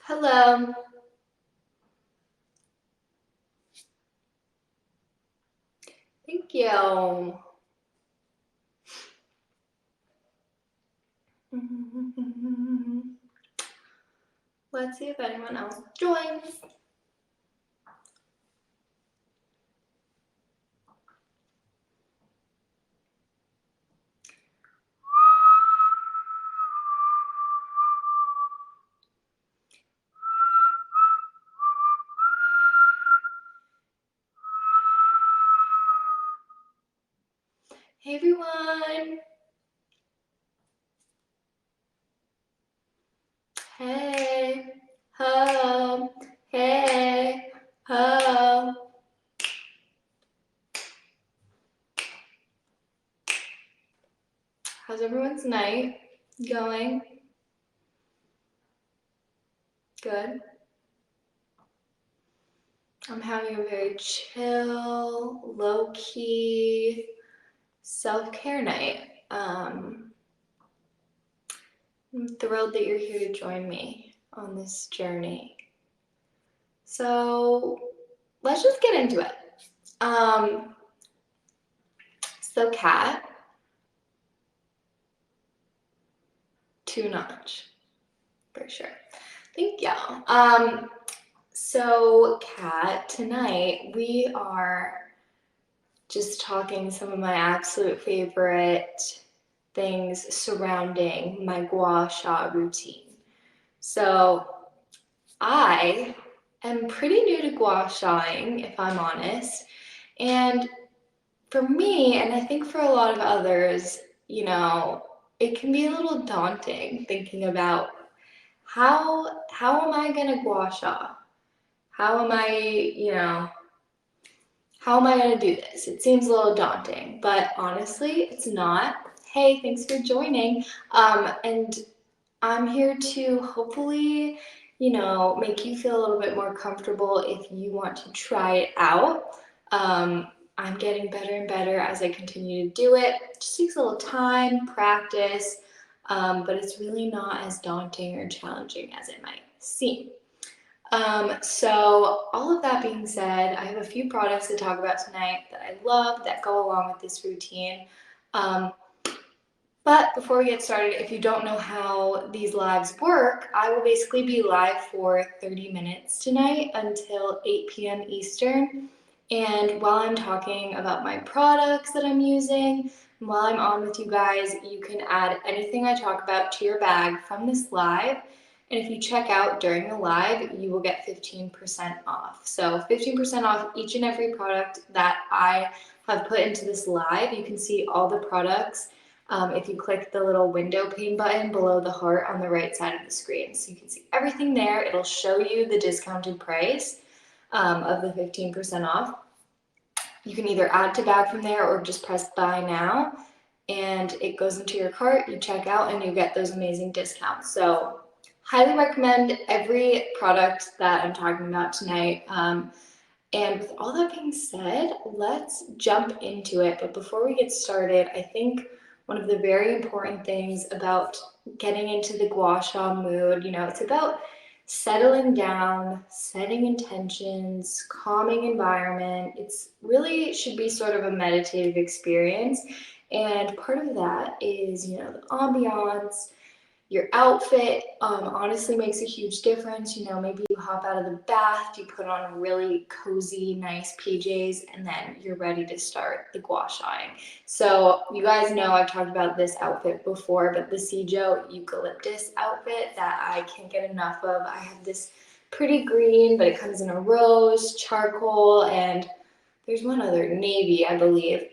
Hello. Thank you. Let's see if anyone else joins. Hey everyone. Hey. Ho. Hey. Ho. How's everyone's night going? Good. I'm having a very chill, low-key self-care night. I'm thrilled that you're here to join me on this journey. So let's just get into it. So Kat, two notch, for sure. Thank you. So Kat, tonight we are just talking some of my absolute favorite things surrounding my Gua Sha routine. So I am pretty new to Gua Shaing, if I'm honest, and for me, and I think for a lot of others, it can be a little daunting thinking about how am I gonna Gua Sha? How am I, how am I gonna do this? It seems a little daunting, but honestly, it's not. Hey, thanks for joining. And I'm here to hopefully, make you feel a little bit more comfortable if you want to try it out. I'm getting better and better as I continue to do it. It just takes a little time, practice, but it's really not as daunting or challenging as it might seem. So all of that being said, I have a few products to talk about tonight that I love that go along with this routine. But before we get started, if you don't know how these lives work, I will basically be live for 30 minutes tonight until 8 p.m. Eastern. And while I'm talking about my products that I'm using, and while I'm on with you guys, you can add anything I talk about to your bag from this live. And if you check out during the live, you will get 15% off. So 15% off each and every product that I have put into this live. You can see all the products if you click the little window pane button below the heart on the right side of the screen. So you can see everything there. It'll show you the discounted price of the 15% off. You can either add to bag from there or just press buy now and it goes into your cart, you check out, and you get those amazing discounts. So highly recommend every product that I'm talking about tonight. And with all that being said, let's jump into it. But before we get started, I think one of the very important things about getting into the Gua Sha mood, it's about settling down, setting intentions, calming environment. It's really should be sort of a meditative experience. And part of that is, the ambiance, your outfit honestly makes a huge difference. Maybe you hop out of the bath, you put on really cozy, nice PJs, and then you're ready to start the gua shaing. So you guys know I've talked about this outfit before, but the Sijo eucalyptus outfit that I can't get enough of. I have this pretty green, but it comes in a rose, charcoal, and there's one other, navy, I believe.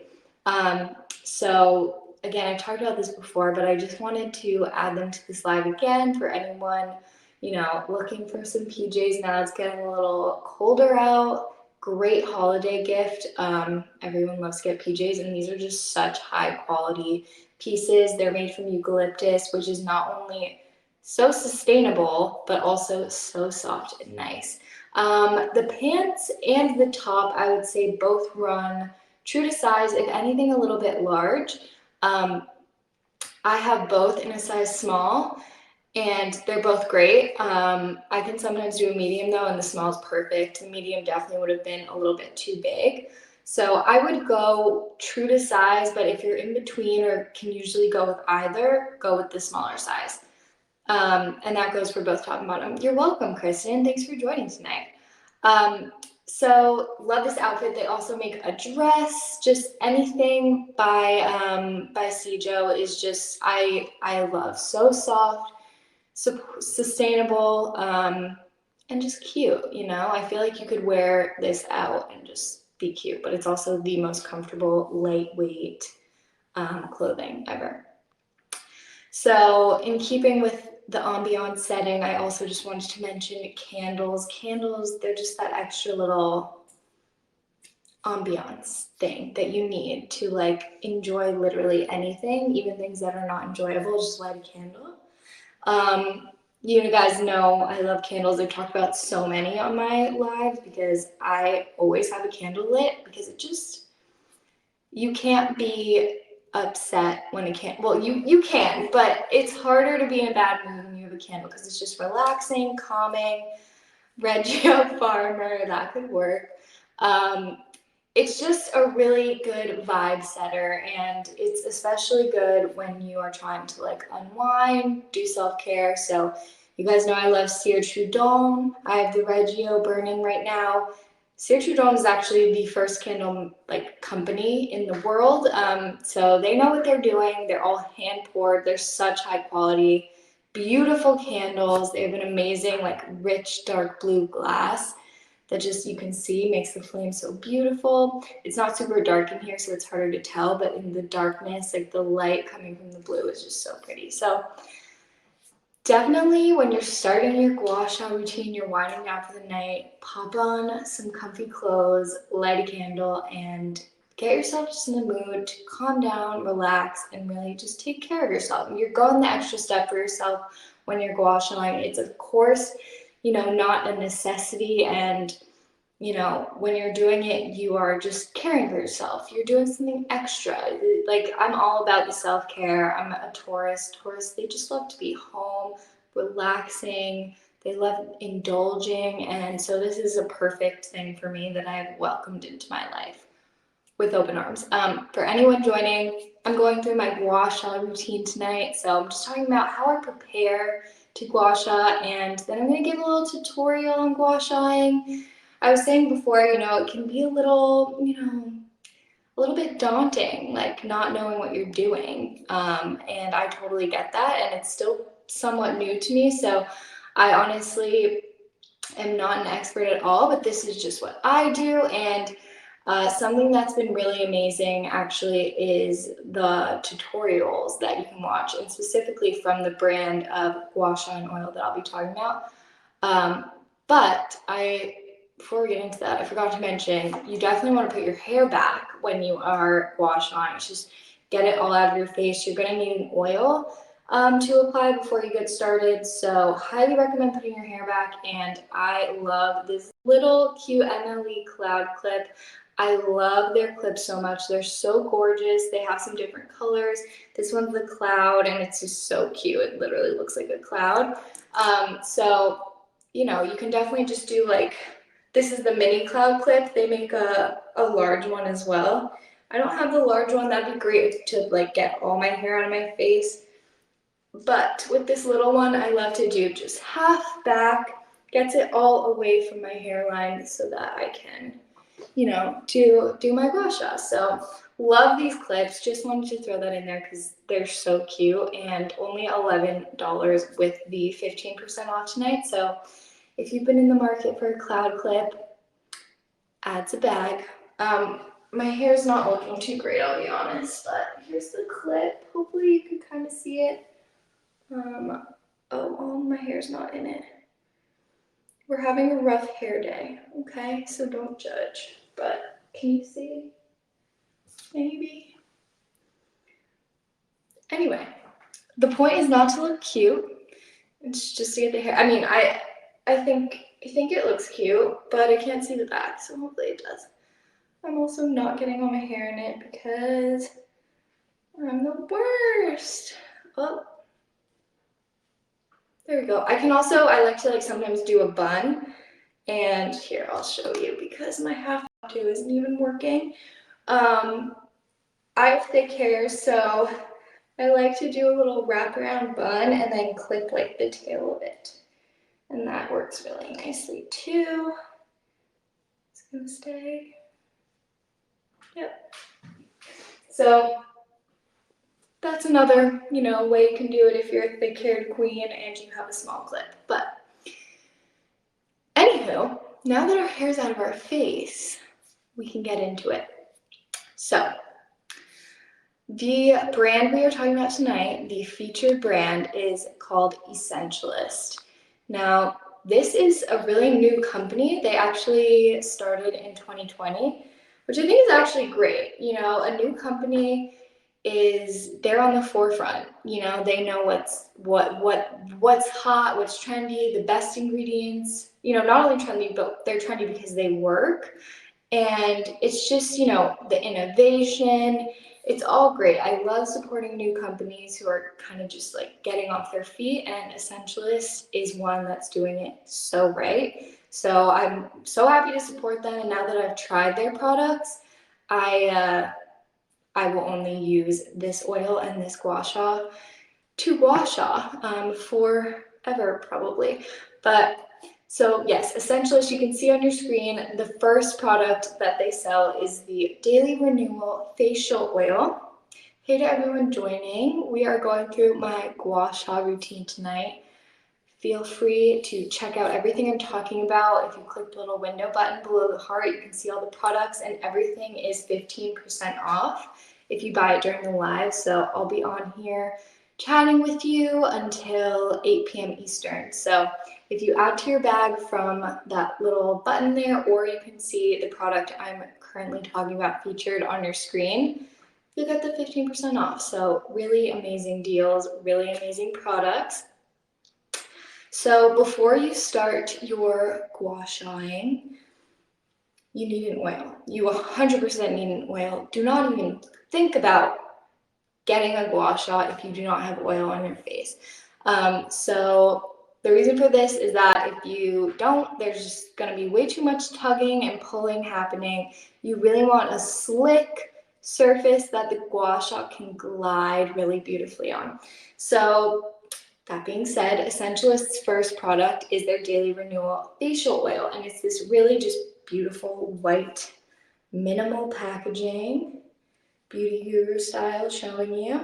So again, I've talked about this before, but I just wanted to add them to this live again for anyone, looking for some PJs now. It's getting a little colder out. Great holiday gift. Everyone loves to get PJs, and these are just such high quality pieces. They're made from eucalyptus, which is not only so sustainable, but also so soft and nice. The pants and the top, I would say both run true to size, if anything, a little bit large. I have both in a size small, and they're both great. I can sometimes do a medium though, and the smell is perfect. The medium definitely would have been a little bit too big. So I would go true to size, but if you're in between or can usually go with either, go with the smaller size. And that goes for both top and bottom. You're welcome, Kristen. Thanks for joining tonight. So love this outfit. They also make a dress. Just anything by Cijo is just I love. So soft, sustainable, and just cute. You know, I feel like you could wear this out and just be cute. But it's also the most comfortable, lightweight clothing ever. So in keeping with the ambiance setting, I also just wanted to mention candles. Candles, they're just that extra little ambiance thing that you need to like enjoy literally anything, even things that are not enjoyable, just light a candle. You guys know I love candles. I've talked about so many on my lives because I always have a candle lit because it just, you can't be upset when a candle, well, you can, but it's harder to be in a bad mood when you have a candle because it's just relaxing, calming. Reggio Farmer, that could work. It's just a really good vibe setter, and it's especially good when you are trying to like unwind, do self-care. So you guys know I love Cire Trudon. I have the Reggio burning right now. Cire Trudon is actually the first candle like company in the world. So they know what they're doing. They're all hand poured. They're such high quality, beautiful candles. They have an amazing like rich dark blue glass that just you can see makes the flame so beautiful. It's not super dark in here, so it's harder to tell, but in the darkness, like the light coming from the blue is just so pretty. So definitely when you're starting your Gua Sha routine, you're winding down for the night, pop on some comfy clothes, light a candle, and get yourself just in the mood to calm down, relax, and really just take care of yourself. You're going the extra step for yourself when you're Gua Shaing. It's of course, not a necessity, and when you're doing it, you are just caring for yourself. You're doing something extra. Like, I'm all about the self-care. I'm a Taurus. Taurus, they just love to be home, relaxing. They love indulging. And so this is a perfect thing for me that I've welcomed into my life with open arms. For anyone joining, I'm going through my Gua Sha routine tonight. So I'm just talking about how I prepare to Gua Sha, and then I'm going to give a little tutorial on Gua Shaing. I was saying before, it can be a little bit daunting, like not knowing what you're doing. And I totally get that. And it's still somewhat new to me. So I honestly am not an expert at all, but this is just what I do. And something that's been really amazing actually is the tutorials that you can watch, and specifically from the brand of Gua Sha and oil that I'll be talking about. But before we get into that, I forgot to mention, you definitely want to put your hair back when you are Gua Shaing. Just get it all out of your face. You're going to need an oil to apply before you get started. So highly recommend putting your hair back. And I love this little cute MLE cloud clip. I love their clips so much. They're so gorgeous. They have some different colors. This one's the cloud, and it's just so cute. It literally looks like a cloud. So you can definitely just do like, this is the mini cloud clip. They make a large one as well. I don't have the large one. That'd be great to like get all my hair out of my face. But with this little one, I love to do just half back, gets it all away from my hairline so that I can, do my Gua Sha. So love these clips. Just wanted to throw that in there because they're so cute, and only $11 with the 15% off tonight. So if you've been in the market for a cloud clip, adds a bag. My hair's not looking too great, I'll be honest, but here's the clip. Hopefully you can kind of see it. Oh, my hair's not in it. We're having a rough hair day, okay? So don't judge, but can you see? Maybe. Anyway, the point is not to look cute. It's just to get the hair. I mean, I think it looks cute, but I can't see the back, so hopefully it does. I'm also not getting all my hair in it because I'm the worst. Oh. There we go. I like to sometimes do a bun. And here, I'll show you because my half tattoo isn't even working. I have thick hair, so I like to do a little wraparound bun and then clip like the tail of it. And that works really nicely too. It's gonna stay. Yep. So that's another, way you can do it if you're a thick-haired queen and you have a small clip. But anywho, now that our hair's out of our face, we can get into it. So the brand we are talking about tonight, the featured brand, is called Essentialist. Now, this is a really new company. They actually started in 2020, which I think is actually great. A new company they're on the forefront. They know what's hot, what's trendy, the best ingredients. Not only trendy, but they're trendy because they work. And it's just, the innovation, it's all great. I love supporting new companies who are kind of just getting off their feet, and Essentialist is one that's doing it so right. So I'm so happy to support them, and now that I've tried their products, I will only use this oil and this Gua Sha to Gua Sha forever probably. But so yes, Essentialist, you can see on your screen, the first product that they sell is the Daily Renewal Facial Oil. Hey to everyone joining. We are going through my Gua Sha routine tonight. Feel free to check out everything I'm talking about. If you click the little window button below the heart, you can see all the products, and everything is 15% off if you buy it during the live. So I'll be on here chatting with you until 8 p.m. Eastern. So if you add to your bag from that little button there, or you can see the product I'm currently talking about featured on your screen, you'll get the 15% off. So really amazing deals, really amazing products. So before you start your gua shaing, you need an oil. You 100% need an oil. Do not even think about getting a gua sha if you do not have oil on your face. So the reason for this is that if you don't, there's just going to be way too much tugging and pulling happening. You really want a slick surface that the gua sha can glide really beautifully on. So that being said, Essentialist's first product is their Daily Renewal Facial Oil, and it's this really just beautiful white minimal packaging, beauty guru style, showing you.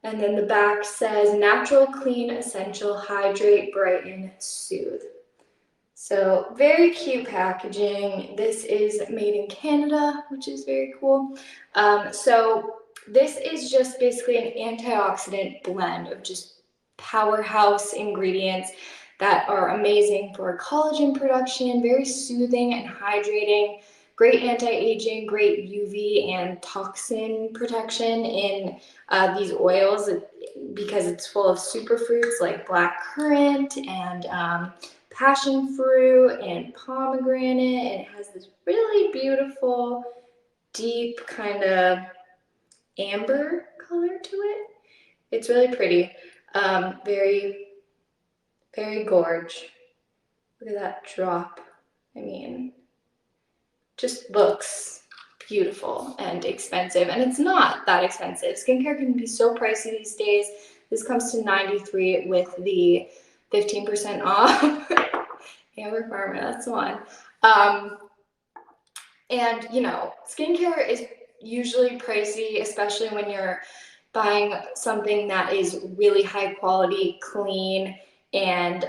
And then the back says natural, clean, essential, hydrate, brighten, soothe. So very cute packaging. This is made in Canada, which is very cool. So this is just basically an antioxidant blend of just powerhouse ingredients that are amazing for collagen production, very soothing and hydrating, great anti-aging, great UV and toxin protection in these oils because it's full of superfruits like black currant and passion fruit and pomegranate, and it has this really beautiful, deep kind of amber color to it. It's really pretty. Very, very gorge. Look at that drop. I mean, just looks beautiful and expensive, and it's not that expensive. Skincare can be so pricey these days. This comes to $93 with the 15% off. Amber Farmer, that's the one. And skincare is usually pricey, especially when you're buying something that is really high quality, clean, and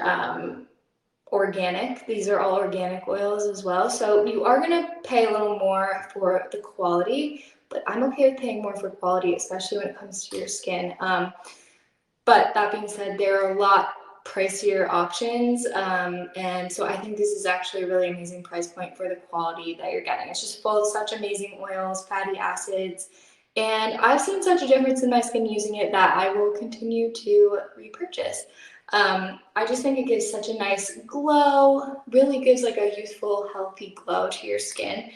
organic. These are all organic oils as well. So you are going to pay a little more for the quality, but I'm okay with paying more for quality, especially when it comes to your skin. But that being said, there are a lot pricier options, and so I think this is actually a really amazing price point for the quality that you're getting. It's just full of such amazing oils, fatty acids, and I've seen such a difference in my skin using it that I will continue to repurchase. I just think it gives such a nice glow, really gives like a youthful, healthy glow to your skin.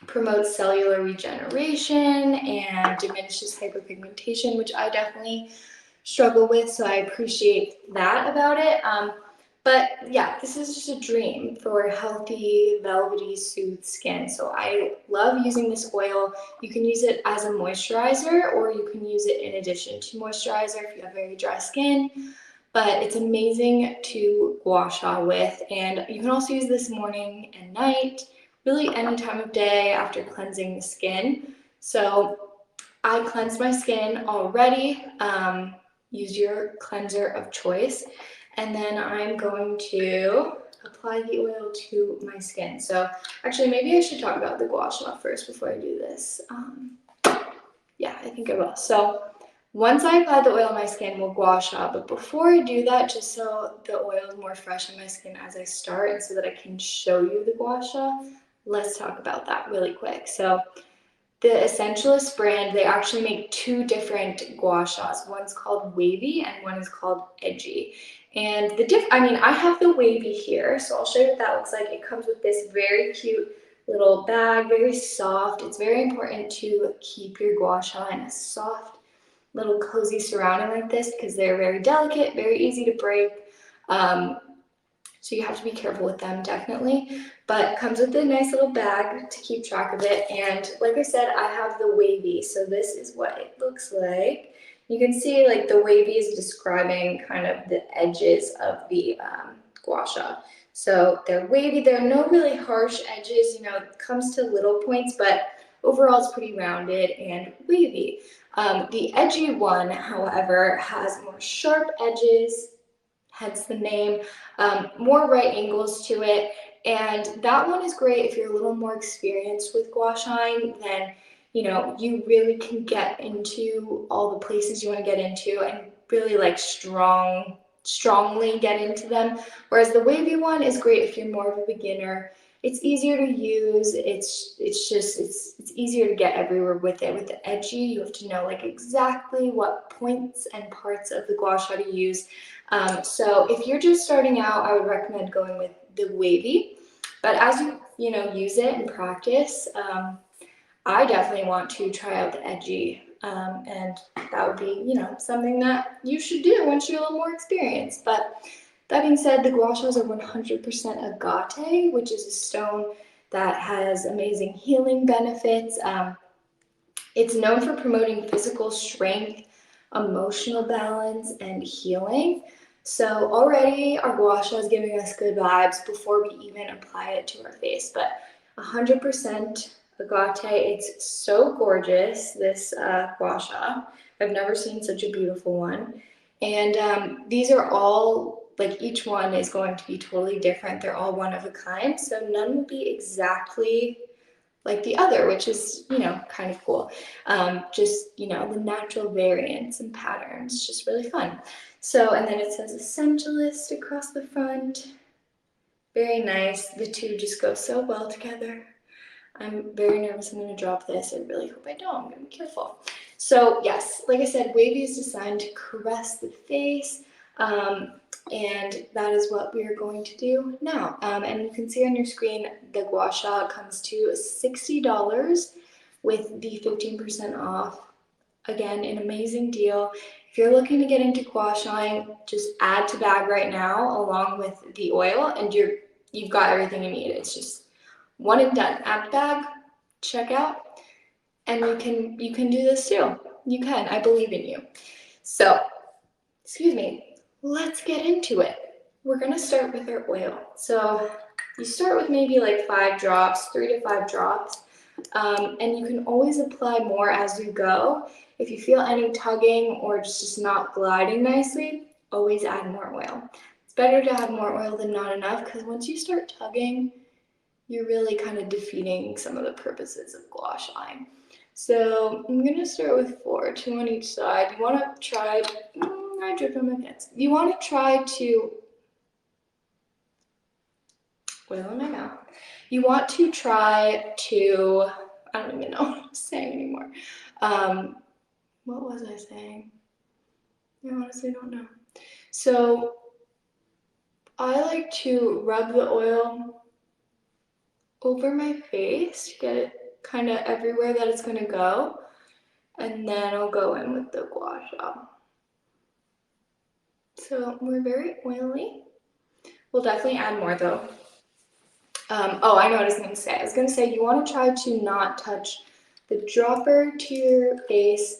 Promotes cellular regeneration and diminishes hyperpigmentation, which I definitely struggle with, so I appreciate that about it. But yeah, this is just a dream for healthy, velvety, soothed skin. So I love using this oil. You can use it as a moisturizer, or you can use it in addition to moisturizer if you have very dry skin. But it's amazing to gua sha with, and you can also use this morning and night, really any time of day after cleansing the skin. So I cleansed my skin already. Use your cleanser of choice. And then I'm going to apply the oil to my skin. So actually, maybe I should talk about the gua sha first before I do this. Yeah, I think I will. So once I apply the oil on my skin, we'll gua sha. But before I do that, just so the oil is more fresh on my skin as I start and so that I can show you the gua sha, let's talk about that really quick. So the Essentialist brand, they actually make two different gua shas. One's called Wavy and one is called Edgy. And I have the Wavy here, so I'll show you what that looks like. It comes with this very cute little bag, very soft. It's very important to keep your gua sha in a soft, little cozy surrounding like this because they're very delicate, very easy to break. So you have to be careful with them, definitely. But it comes with a nice little bag to keep track of it. And like I said, I have the Wavy. So this is what it looks like. You can see like the Wavy is describing kind of the edges of the gua sha. So they're wavy. There are no really harsh edges. It comes to little points, but overall it's pretty rounded and wavy. The Edgy one, however, has more sharp edges, hence the name, more right angles to it. And that one is great if you're a little more experienced with gua shine, then you really can get into all the places you want to get into and really like strongly get into them. Whereas the wavy one is great if you're more of a beginner. It's easier to use. It's easier to get everywhere with it. With the Edgy, you have to know like exactly what points and parts of the gua sha to use. So if you're just starting out, I would recommend going with the Wavy. But as you use it and practice, I definitely want to try out the Edgy. And that would be, something that you should do once you're a little more experienced. But that being said, the gua shas are 100% agate, which is a stone that has amazing healing benefits. It's known for promoting physical strength, emotional balance, and healing. So already our gua sha is giving us good vibes before we even apply it to our face. But 100% agate, it's so gorgeous, this gua sha. I've never seen such a beautiful one. And these are all, like each one is going to be totally different. They're all one of a kind, so none will be exactly like the other, which is, kind of cool. Just, the natural variants and patterns, just really fun. So, and then it says Essentialist across the front. Very nice. The two just go so well together. I'm very nervous I'm going to drop this. I really hope I don't. I'm going to be careful. So yes, like I said, Wavy is designed to caress the face. And that is what we are going to do now. And you can see on your screen, the gua sha comes to $60 with the 15% off. Again, an amazing deal. If you're looking to get into gua sha, just add to bag right now along with the oil, and you've got everything you need. It's just one and done. Add to bag, check out, and you can do this too. You can. I believe in you. So, excuse me. Let's get into it. We're gonna start with our oil. So you start with maybe like 5 drops, 3 to 5 drops, and you can always apply more as you go. If you feel any tugging or just not gliding nicely, always add more oil. It's better to have more oil than not enough, because once you start tugging, you're really kind of defeating some of the purposes of gua sha. So I'm gonna start with 4, 2 on each side. You want to try. I dripped on my pants. You want to try to oil in my mouth. You want to try to. I don't even know what I'm saying anymore. What was I saying? I honestly don't know. So I like to rub the oil over my face to get it kind of everywhere that it's gonna go, and then I'll go in with the gua sha. So we're very oily. We'll definitely add more though. Oh, I know what I was going to say. I was going to say you want to try to not touch the dropper to your face,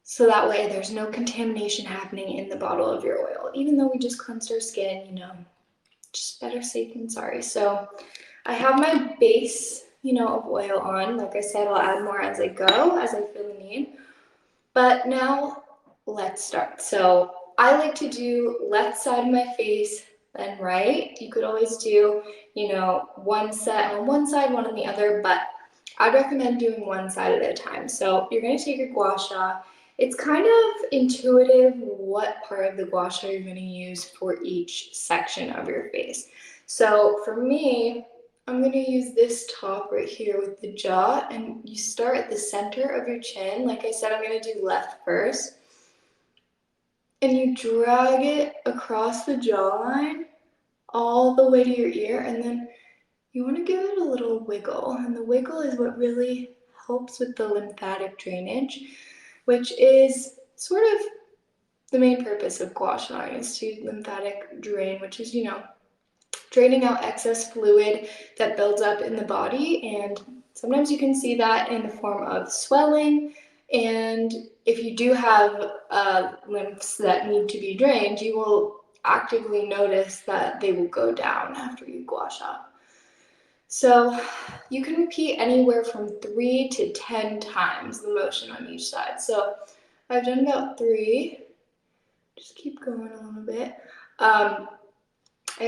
so that way there's no contamination happening in the bottle of your oil. Even though we just cleansed our skin, you know, just better safe than sorry. So I have my base, you know, of oil on. Like I said, I'll add more as I go, as I feel the need. But now let's start. So I like to do left side of my face, then right. You could always do, you know, one set on one side, one on the other, but I'd recommend doing one side at a time. So you're going to take your Gua Sha. It's kind of intuitive what part of the Gua Sha you're going to use for each section of your face. So for me, I'm going to use this top right here with the jaw, and you start at the center of your chin. Like I said, I'm going to do left first. And you drag it across the jawline all the way to your ear, and then you want to give it a little wiggle. And the wiggle is what really helps with the lymphatic drainage, which is sort of the main purpose of Gua Sha, is to lymphatic drain, which is, you know, draining out excess fluid that builds up in the body. And sometimes you can see that in the form of swelling. And if you do have lymphs that need to be drained, you will actively notice that they will go down after you Gua Sha. So you can repeat anywhere from 3 to 10 times the motion on each side. So I've done about 3. Just keep going a little bit. I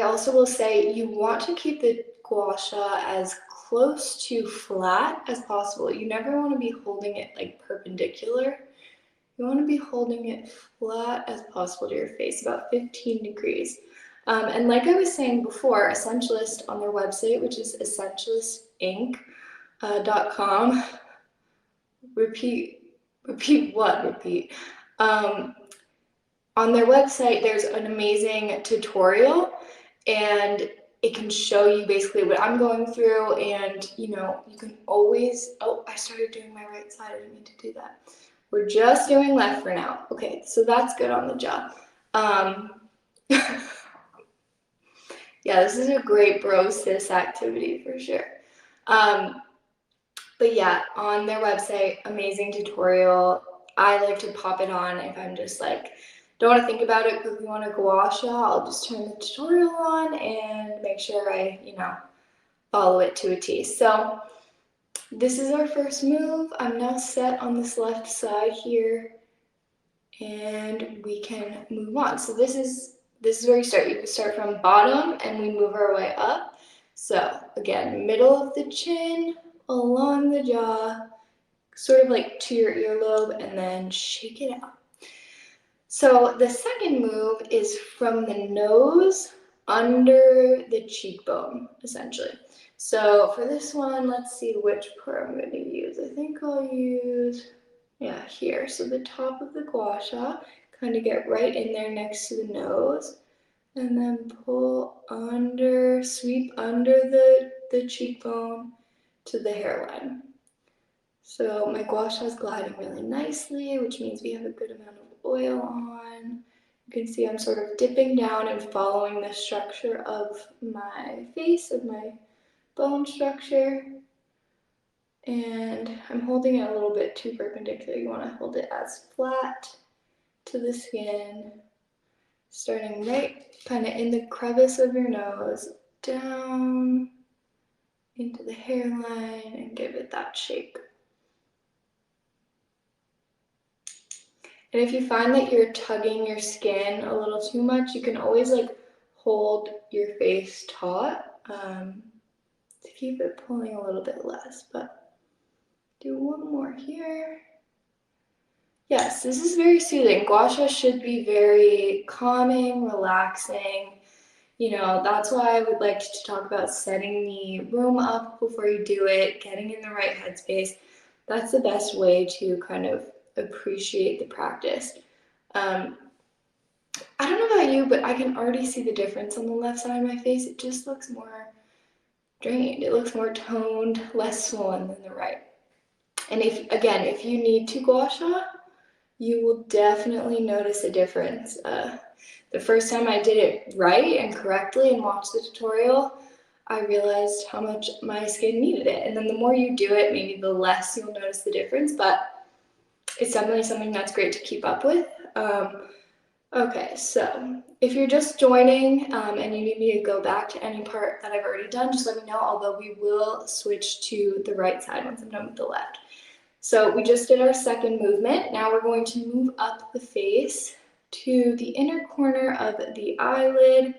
also will say you want to keep the Gua Sha as close to flat as possible. You never want to be holding it like perpendicular. You want to be holding it flat as possible to your face, about 15 degrees. And like I was saying before, Essentialist on their website, which is essentialistinc.com, repeat. On their website, there's an amazing tutorial, and it can show you basically what I'm going through, and you know, you can always, oh, I started doing my right side, I didn't mean to do that. We're just doing left for now. Okay, so that's good on the jaw. Yeah, this is a great bro sis activity for sure. But yeah, on their website, amazing tutorial. I like to pop it on if I'm just like, don't want to think about it, quickly want to Gua Sha, I'll just turn the tutorial on and make sure I, you know, follow it to a T. So this is our first move. I'm now set on this left side here, and we can move on. So this is where you start. You can start from bottom and we move our way up. So again, middle of the chin, along the jaw, sort of like to your earlobe, and then shake it out. So the second move is from the nose under the cheekbone, essentially. So for this one, let's see which part I'm going to use. I think I'll use, yeah, here. So the top of the Gua Sha, kind of get right in there next to the nose, and then pull under, sweep under the cheekbone to the hairline. So my Gua Sha is gliding really nicely, which means we have a good amount of oil on. You can see I'm sort of dipping down and following the structure of my face, of my bone structure. And I'm holding it a little bit too perpendicular. You want to hold it as flat to the skin, starting right kind of in the crevice of your nose, down into the hairline, and give it that shape. And if you find that you're tugging your skin a little too much, you can always like hold your face taut to keep it pulling a little bit less. But do one more here. Yes, this is very soothing. Gua Sha should be very calming, relaxing. You know, that's why I would like to talk about setting the room up before you do it, getting in the right headspace. That's the best way to kind of appreciate the practice. I don't know about you, but I can already see the difference on the left side of my face. It just looks more drained. It looks more toned, less swollen than the right. And if you need to Gua Sha, you will definitely notice a difference. The first time I did it right and correctly and watched the tutorial, I realized how much my skin needed it. And then the more you do it, maybe the less you'll notice the difference, but it's definitely something that's great to keep up with. Okay, so if you're just joining and you need me to go back to any part that I've already done, just let me know, although we will switch to the right side once I'm done with the left. So we just did our second movement. Now we're going to move up the face to the inner corner of the eyelid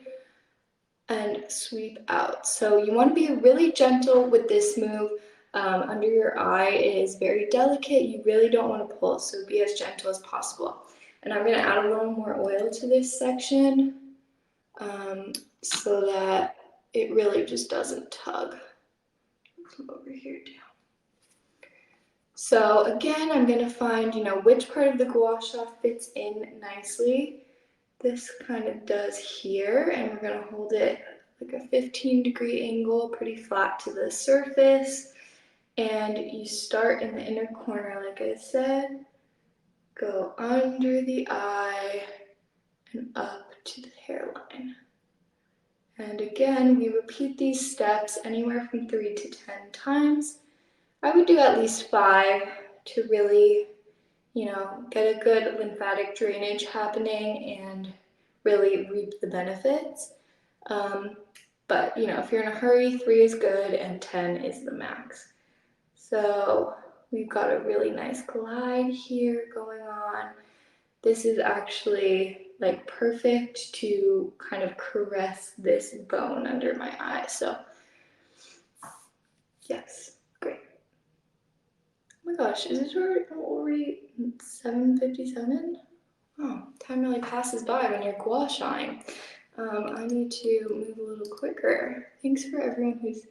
and sweep out. So you want to be really gentle with this move. Under your eye, it is very delicate. You really don't want to pull, so be as gentle as possible. And I'm going to add a little more oil to this section so that it really just doesn't tug. Come over here down. So again, I'm going to find, which part of the Gua Sha fits in nicely. This kind of does here, and we're going to hold it like a 15-degree angle, pretty flat to the surface. And you start in the inner corner, like I said, go under the eye and up to the hairline. And again, we repeat these steps anywhere from 3 to 10 times. I would do at least 5 to really, get a good lymphatic drainage happening and really reap the benefits. But, if you're in a hurry, 3 is good and 10 is the max. So we've got a really nice glide here going on. This is actually like perfect to kind of caress this bone under my eye. So yes, great. Oh my gosh, is it already 7:57? Oh, time really passes by when you're gua shaing. I need to move a little quicker. Thanks for everyone who's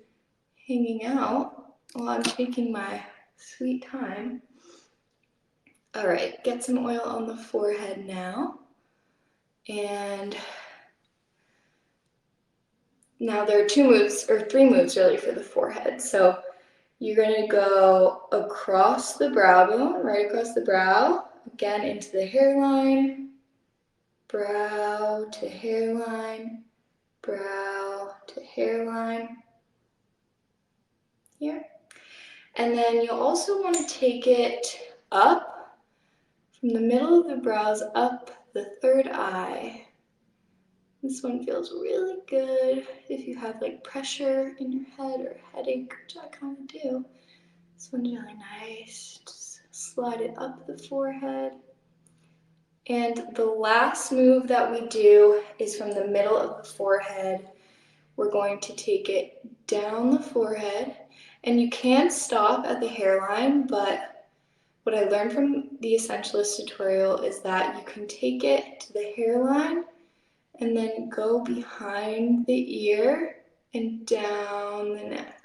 hanging out while I'm taking my sweet time. All right, get some oil on the forehead now. And now there are 3 moves really for the forehead. So you're going to go across the brow bone, right across the brow, again into the hairline, brow to hairline, brow to hairline, here. And then you'll also want to take it up from the middle of the brows up the third eye. This one feels really good if you have like pressure in your head or headache, which I kind of do. This one's really nice. Just slide it up the forehead. And the last move that we do is from the middle of the forehead. We're going to take it down the forehead. And you can stop at the hairline, but what I learned from the Essentialist tutorial is that you can take it to the hairline and then go behind the ear and down the neck.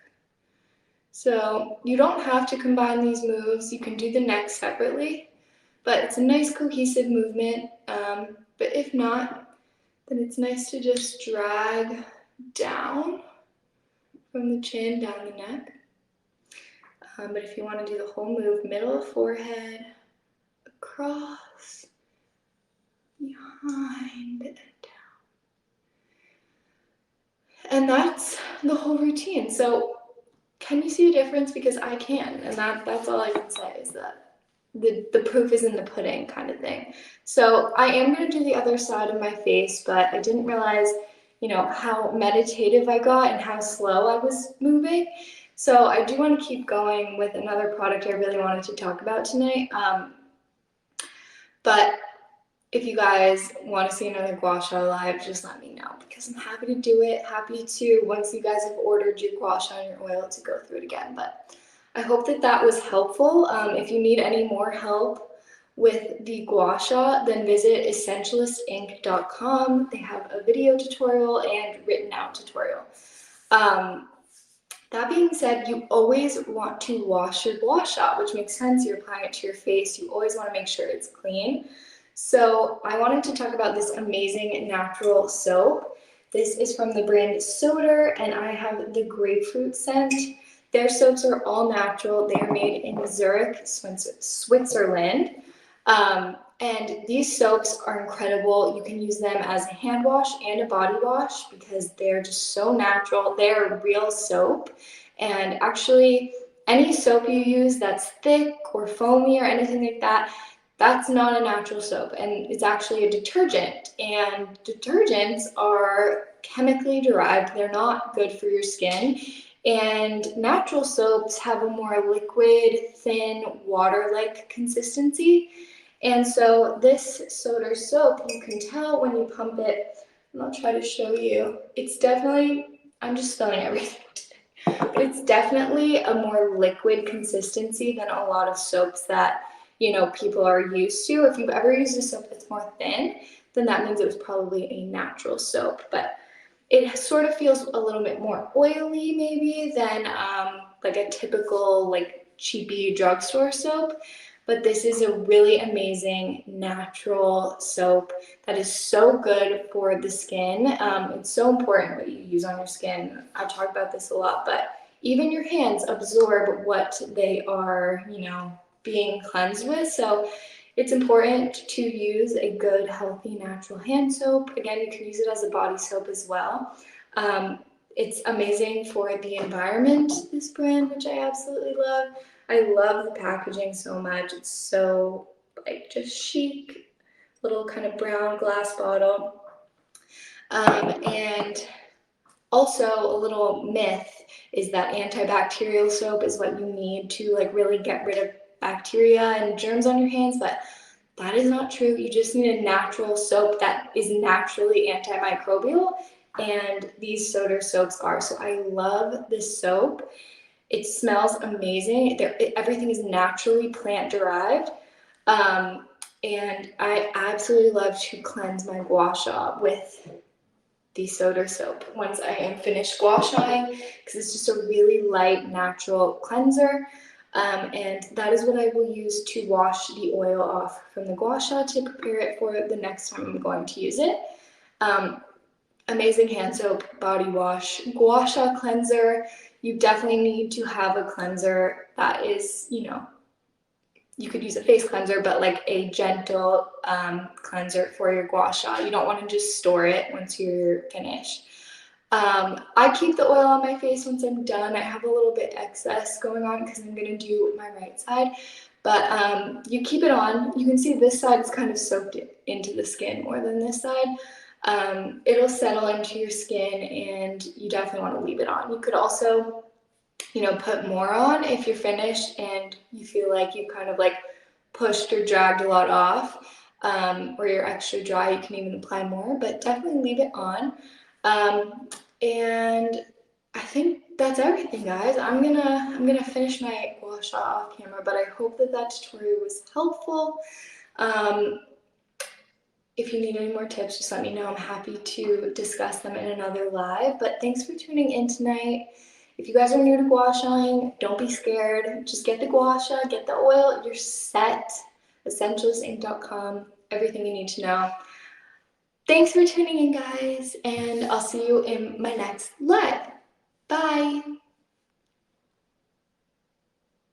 So you don't have to combine these moves. You can do the neck separately, but it's a nice cohesive movement. But if not, then it's nice to just drag down from the chin down the neck. But if you want to do the whole move, middle of forehead, across, behind, and down. And that's the whole routine. So can you see a difference? Because I can, and that's all I can say is that the proof is in the pudding kind of thing. So I am going to do the other side of my face, but I didn't realize, how meditative I got and how slow I was moving. So I do want to keep going with another product I really wanted to talk about tonight. But if you guys want to see another Gua Sha live, just let me know because I'm happy to do it. Happy to, once you guys have ordered your Gua Sha and your oil, to go through it again. But I hope that was helpful. If you need any more help with the Gua Sha, then visit essentialistinc.com. They have a video tutorial and written out tutorial. That being said, you always want to wash your Gua Sha, which makes sense. You're applying it to your face. You always want to make sure it's clean. So I wanted to talk about this amazing natural soap. This is from the brand Soder, and I have the grapefruit scent. Their soaps are all natural. They are made in Zurich, Switzerland. And these soaps are incredible. You can use them as a hand wash and a body wash because they're just so natural. They're real soap. And actually, any soap you use that's thick or foamy or anything like that, that's not a natural soap. And it's actually a detergent. And detergents are chemically derived, they're not good for your skin. And natural soaps have a more liquid, thin, water-like consistency. And so this soda soap, you can tell when you pump it, and I'll try to show you. It's definitely, I'm just spilling everything today, but it's definitely a more liquid consistency than a lot of soaps that, people are used to. If you've ever used a soap that's more thin, then that means it was probably a natural soap. But it sort of feels a little bit more oily maybe than like a typical like cheapy drugstore soap. But this is a really amazing natural soap that is so good for the skin. It's so important what you use on your skin. I talk about this a lot, but even your hands absorb what they are, being cleansed with. So it's important to use a good, healthy, natural hand soap. Again, you can use it as a body soap as well. It's amazing for the environment, this brand, which I absolutely love. I love the packaging so much. It's so, like, just chic, little kind of brown glass bottle. And also a little myth is that antibacterial soap is what you need to like really get rid of bacteria and germs on your hands, but that is not true. You just need a natural soap that is naturally antimicrobial, and these soda soaps are. So I love this soap. It smells amazing. Everything is naturally plant derived. And I absolutely love to cleanse my gua sha with the soda soap once I am finished gua shaing, because it's just a really light, natural cleanser. And that is what I will use to wash the oil off from the gua sha to prepare it for the next time I'm going to use it. Amazing hand soap, body wash, gua sha cleanser. You definitely need to have a cleanser that is, you could use a face cleanser, but like a gentle cleanser for your gua sha. You don't want to just store it once you're finished. I keep the oil on my face once I'm done. I have a little bit excess going on because I'm going to do my right side. But you keep it on. You can see this side is kind of soaked into the skin more than this side. It'll settle into your skin, and you definitely want to leave it on. You could also put more on if you're finished and you feel like you kind of like pushed or dragged a lot off, or you're extra dry, you can even apply more, but definitely leave it on. And I think that's everything, guys. I'm gonna finish my gua sha off camera, but I hope that tutorial was helpful. If you need any more tips, just let me know. I'm happy to discuss them in another live. But thanks for tuning in tonight. If you guys are new to gua shaing, don't be scared. Just get the gua sha, get the oil, you're set. Essentialistinc.com, everything you need to know. Thanks for tuning in, guys, and I'll see you in my next live. Bye.